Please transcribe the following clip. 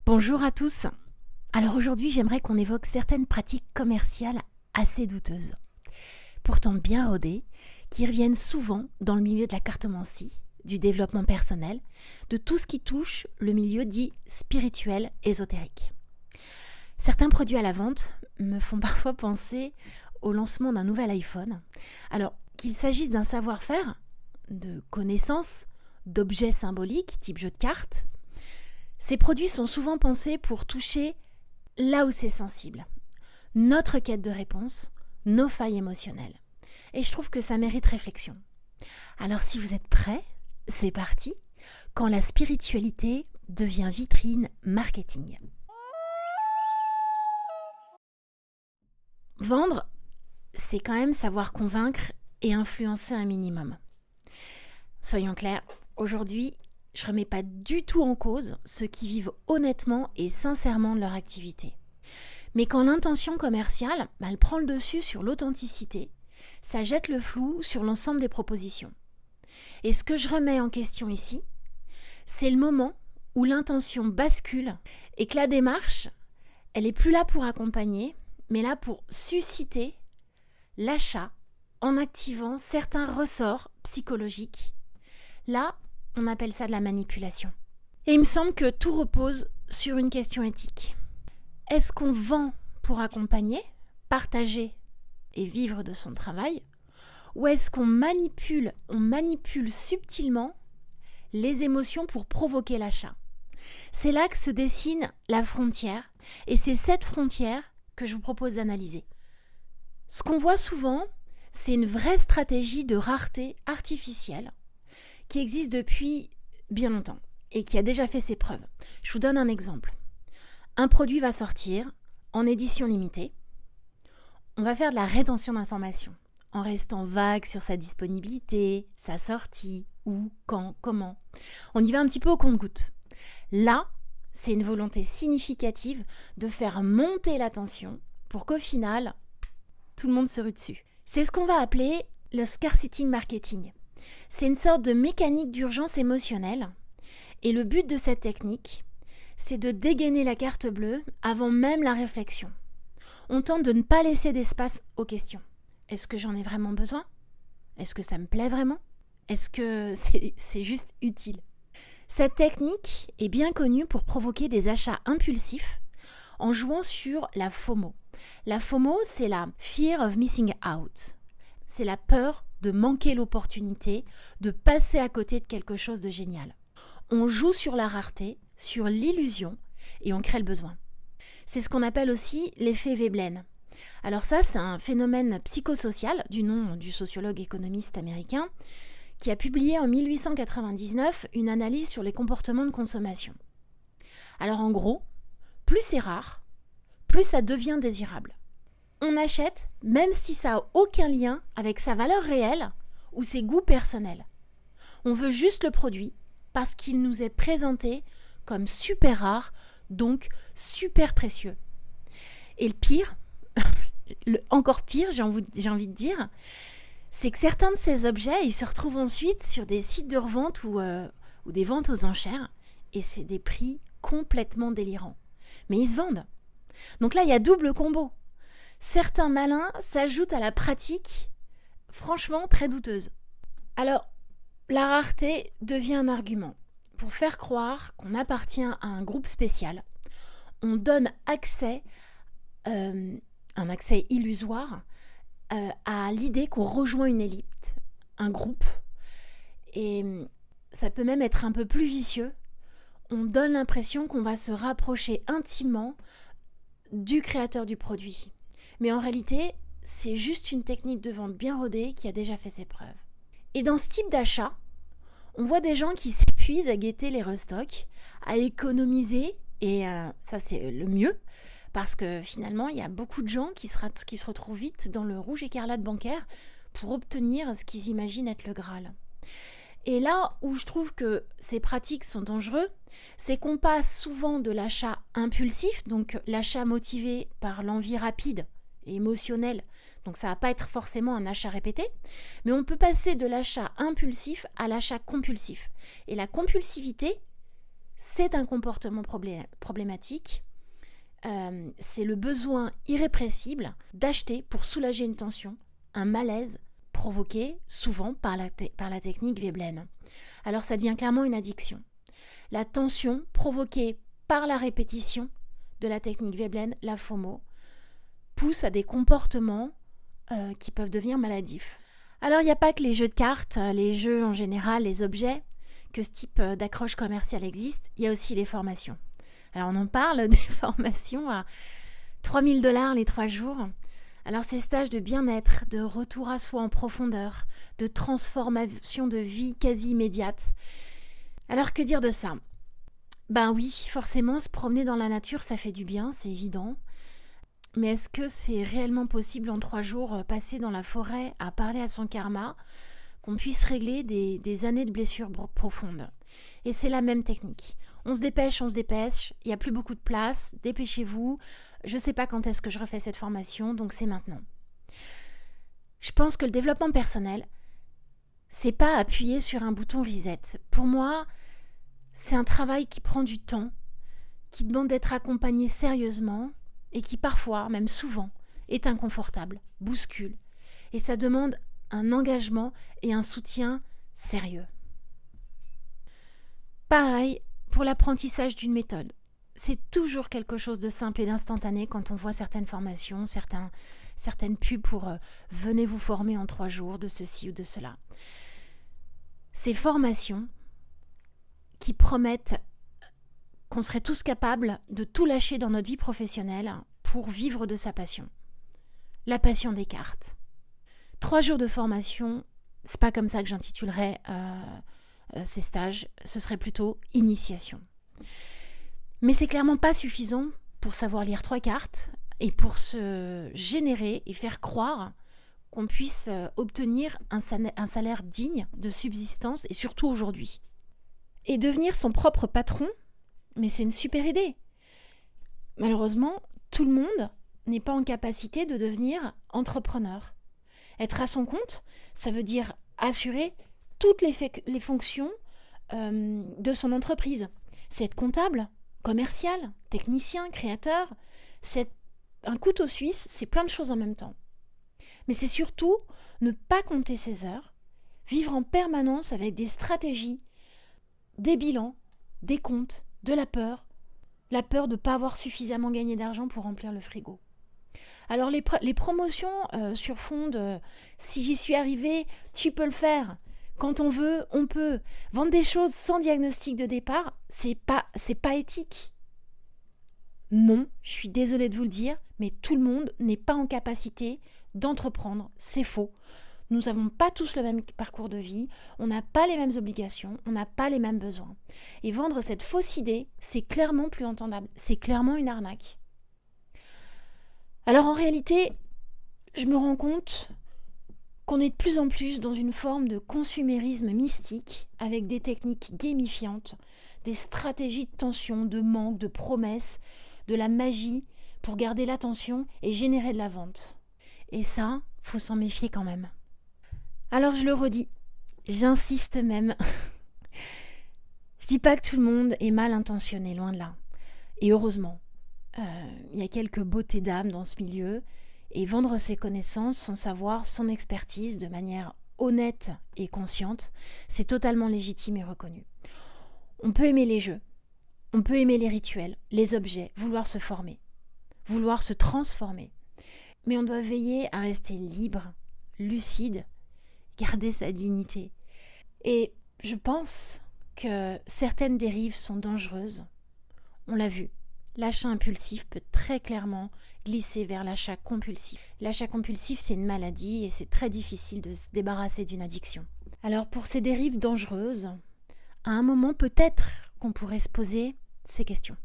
Bonjour à tous. Alors aujourd'hui, j'aimerais qu'on évoque certaines pratiques commerciales assez douteuses, pourtant bien rodées, qui reviennent souvent dans le milieu de la cartomancie, du développement personnel, de tout ce qui touche le milieu dit spirituel ésotérique. Certains produits à la vente me font parfois penser au lancement d'un nouvel iPhone. Alors qu'il s'agisse d'un savoir-faire, de connaissances, d'objets symboliques type jeu de cartes, ces produits sont souvent pensés pour toucher là où c'est sensible, notre quête de réponse, nos failles émotionnelles. Et je trouve que ça mérite réflexion. Alors si vous êtes prêts, c'est parti, quand la spiritualité devient vitrine marketing. Vendre, c'est quand même savoir convaincre et influencer un minimum. Soyons clairs, aujourd'hui, je ne remets pas du tout en cause ceux qui vivent honnêtement et sincèrement de leur activité. Mais quand l'intention commerciale, elle prend le dessus sur l'authenticité, ça jette le flou sur l'ensemble des propositions. Et ce que je remets en question ici, c'est le moment où l'intention bascule et que la démarche, elle n'est plus là pour accompagner, mais là pour susciter l'achat en activant certains ressorts psychologiques. Là, on appelle ça de la manipulation. Et il me semble que tout repose sur une question éthique. Est-ce qu'on vend pour accompagner, partager et vivre de son travail, ou est-ce qu'on manipule subtilement les émotions pour provoquer l'achat? C'est là que se dessine la frontière, et c'est cette frontière que je vous propose d'analyser. Ce qu'on voit souvent, c'est une vraie stratégie de rareté artificielle qui existe depuis bien longtemps et qui a déjà fait ses preuves. Je vous donne un exemple. Un produit va sortir en édition limitée. On va faire de la rétention d'informations en restant vague sur sa disponibilité, sa sortie, où, quand, comment. On y va un petit peu au compte-gouttes. Là, c'est une volonté significative de faire monter la tension pour qu'au final, tout le monde se rue dessus. C'est ce qu'on va appeler le scarcity marketing. C'est une sorte de mécanique d'urgence émotionnelle. Et le but de cette technique, c'est de dégainer la carte bleue avant même la réflexion. On tente de ne pas laisser d'espace aux questions. Est-ce que j'en ai vraiment besoin? Est-ce que ça me plaît vraiment? Est-ce que c'est juste utile? Cette technique est bien connue pour provoquer des achats impulsifs en jouant sur la FOMO. La FOMO, c'est la Fear of Missing Out. C'est la peur de manquer l'opportunité, de passer à côté de quelque chose de génial. On joue sur la rareté, sur l'illusion, et on crée le besoin. C'est ce qu'on appelle aussi l'effet Veblen. Alors ça, c'est un phénomène psychosocial du nom du sociologue économiste américain qui a publié en 1899 une analyse sur les comportements de consommation. Alors en gros, plus c'est rare, plus ça devient désirable. On achète même si ça n'a aucun lien avec sa valeur réelle ou ses goûts personnels. On veut juste le produit parce qu'il nous est présenté comme super rare, donc super précieux. Et le pire, encore pire, j'ai envie de dire, c'est que certains de ces objets, ils se retrouvent ensuite sur des sites de revente ou des ventes aux enchères, et c'est des prix complètement délirants. Mais ils se vendent. Donc là, il y a double combo. Certains malins s'ajoutent à la pratique, franchement très douteuse. Alors, la rareté devient un argument. Pour faire croire qu'on appartient à un groupe spécial, on donne accès, un accès illusoire, à l'idée qu'on rejoint une élite, un groupe. Et ça peut même être un peu plus vicieux. On donne l'impression qu'on va se rapprocher intimement du créateur du produit. Mais en réalité, c'est juste une technique de vente bien rodée qui a déjà fait ses preuves. Et dans ce type d'achat, on voit des gens qui s'épuisent à guetter les restocks, à économiser, et ça c'est le mieux, parce que finalement, il y a beaucoup de gens qui se retrouvent vite dans le rouge écarlate bancaire pour obtenir ce qu'ils imaginent être le Graal. Et là où je trouve que ces pratiques sont dangereuses, c'est qu'on passe souvent de l'achat impulsif, donc l'achat motivé par l'envie rapide et émotionnelle, donc ça ne va pas être forcément un achat répété, mais on peut passer de l'achat impulsif à l'achat compulsif. Et la compulsivité, c'est un comportement problématique. C'est le besoin irrépressible d'acheter pour soulager une tension, un malaise provoqué souvent par la technique Veblen. Alors ça devient clairement une addiction. La tension provoquée par la répétition de la technique Veblen, la FOMO, pousse à des comportements qui peuvent devenir maladifs. Alors il n'y a pas que les jeux de cartes, les jeux en général, les objets, que ce type d'accroche commerciale existe, il y a aussi les formations. Alors on en parle des formations à 3 000 $ les 3 jours. Alors ces stages de bien-être, de retour à soi en profondeur, de transformation de vie quasi immédiate. Alors que dire de ça ? Ben oui, forcément, se promener dans la nature, ça fait du bien, c'est évident. Mais est-ce que c'est réellement possible en 3 jours, passer dans la forêt à parler à son karma, qu'on puisse régler des années de blessures profondes ? Et c'est la même technique. On se dépêche, il n'y a plus beaucoup de place, dépêchez-vous. Je ne sais pas quand est-ce que je refais cette formation, donc c'est maintenant. Je pense que le développement personnel, c'est pas appuyer sur un bouton reset. Pour moi, c'est un travail qui prend du temps, qui demande d'être accompagné sérieusement et qui parfois, même souvent, est inconfortable, bouscule. Et ça demande un engagement et un soutien sérieux. Pareil pour l'apprentissage d'une méthode. C'est toujours quelque chose de simple et d'instantané quand on voit certaines formations, certaines pubs pour venez vous former en 3 jours de ceci ou de cela. Ces formations qui promettent qu'on serait tous capables de tout lâcher dans notre vie professionnelle pour vivre de sa passion. La passion des cartes. 3 jours de formation, c'est pas comme ça que j'intitulerais ces stages, ce serait plutôt initiation. Mais c'est clairement pas suffisant pour savoir lire 3 cartes et pour se générer et faire croire qu'on puisse obtenir un salaire digne de subsistance et surtout aujourd'hui. Et devenir son propre patron, mais c'est une super idée. Malheureusement, tout le monde n'est pas en capacité de devenir entrepreneur. Être à son compte, ça veut dire assurer toutes les fonctions de son entreprise. C'est être comptable, commercial, technicien, créateur. C'est un couteau suisse, c'est plein de choses en même temps. Mais c'est surtout ne pas compter ses heures, vivre en permanence avec des stratégies, des bilans, des comptes, de la peur de ne pas avoir suffisamment gagné d'argent pour remplir le frigo. Alors les promotions sur fond de « si j'y suis arrivée, tu peux le faire », quand on veut, on peut. Vendre des choses sans diagnostic de départ, c'est pas éthique. Non, je suis désolée de vous le dire, mais tout le monde n'est pas en capacité d'entreprendre, c'est faux. Nous n'avons pas tous le même parcours de vie, on n'a pas les mêmes obligations, on n'a pas les mêmes besoins. Et vendre cette fausse idée, c'est clairement plus entendable, c'est clairement une arnaque. Alors en réalité, je me rends compte qu'on est de plus en plus dans une forme de consumérisme mystique avec des techniques gamifiantes, des stratégies de tension, de manque, de promesses, de la magie pour garder l'attention et générer de la vente. Et ça, faut s'en méfier quand même. Alors je le redis, j'insiste même. Je dis pas que tout le monde est mal intentionné, loin de là. Et heureusement, il y a quelques beautés d'âme dans ce milieu. Et vendre ses connaissances, son savoir, son expertise de manière honnête et consciente, c'est totalement légitime et reconnu. On peut aimer les jeux, on peut aimer les rituels, les objets, vouloir se former, vouloir se transformer. Mais on doit veiller à rester libre, lucide, garder sa dignité. Et je pense que certaines dérives sont dangereuses. On l'a vu. L'achat impulsif peut très clairement glisser vers l'achat compulsif. L'achat compulsif, c'est une maladie et c'est très difficile de se débarrasser d'une addiction. Alors pour ces dérives dangereuses, à un moment peut-être qu'on pourrait se poser ces questions.